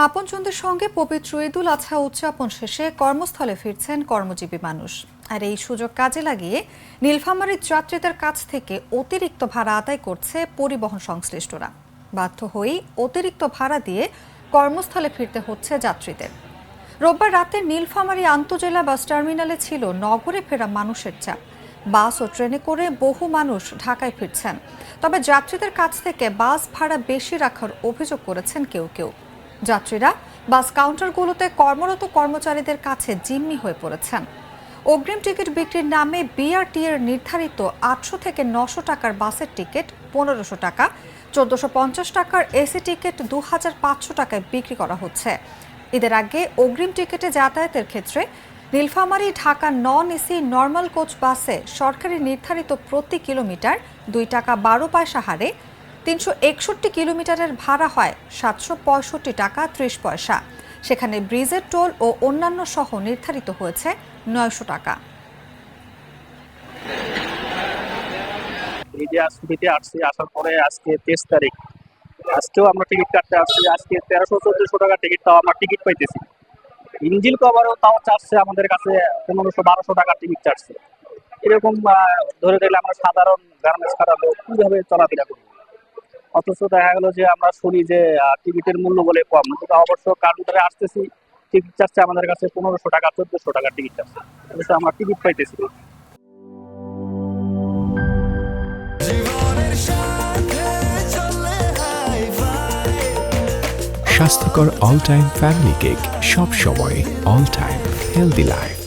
আপনজনদের সঙ্গে পবিত্র ঈদুল আজহা উদযাপন শেষে কর্মস্থলে ফিরছেন কর্মজীবী মানুষ। আর এই সুযোগ কাজে লাগিয়ে নীলফামারীর যাত্রীদের কাছ থেকে অতিরিক্ত ভাড়া আদায় করছে পরিবহন সংশ্লিষ্টরা। বাধ্য হয়েই অতিরিক্ত ভাড়া দিয়ে কর্মস্থলে ফিরতে হচ্ছে যাত্রীদের। রোববার রাতে নীলফামারী আন্তজেলা বাস টার্মিনালে ছিল নগরে ফেরা মানুষের চাপ। বাস ও ট্রেনে করে বহু মানুষ ঢাকায় ফিরছেন। তবে যাত্রীদের কাছ থেকে বাস ভাড়া বেশি রাখার অভিযোগ করেছেন কেউ কেউ। যাত্রীরা বাস কাউন্টারগুলোতে কর্মরত কর্মচারীদের কাছে জিম্মি হয়ে পড়েছেন। অগ্রিম টিকিট বিক্রির নামে বিআরটি এর নির্ধারিত ৮০০ থেকে ৯০০ টাকার বাসের টিকিট ১৫০০ টাকা, ১৪৫০ টাকার এসি টিকিট ২৫০০ টাকায় বিক্রি করা হচ্ছে। ঈদের আগে অগ্রিম টিকিটে যাতায়াতের ক্ষেত্রে Nilphamari Dhaka non AC normal coach বাসে সরকারি নির্ধারিত প্রতি কিলোমিটার ২ টাকা ১২ পয়সা হারে ৩৬১ কিলোমিটারের ভাড়া হয় ৭৬৫ টাকা ৩০ পয়সা। সেখানে ব্রিজের টোল ও অন্যান্য সহ নির্ধারিত হয়েছে ৯০০ টাকা। আসার পরে আজকে ২৩ তারিখ, আজকেও আমরা টিকিট কাটতে আসছি। আজকে ১৩০০-১৪০০ টাকা টিকিট, তাও আমরা টিকিট পাইতেছি। ইঞ্জিন কভারও তাও চাচ্ছে আমাদের কাছে ১৫০০-১২০০ টাকার টিকিট চাচ্ছে। এরকম ধরে গেলে আমরা সাধারণ গার্মেন্টস খারাপ কিভাবে চলাফেরা করবো? অথচ দেখা গেল যে আমরা শুনি যে টিকিটের মূল্য বলে কম, কিন্তু অবশ্য কাউন্টারে আসতেছি, টিকিট চাচ্ছে আমাদের কাছে ১৫০০ টাকা ১৪০০ টাকার টিকিট চাচ্ছে, অবশ্য আমরা টিকিট পাইতেছি। স্বাস্থ্যকর অল টাইম ফ্যামিলি কেক, সব সময় অল টাইম হেলদি লাইফ।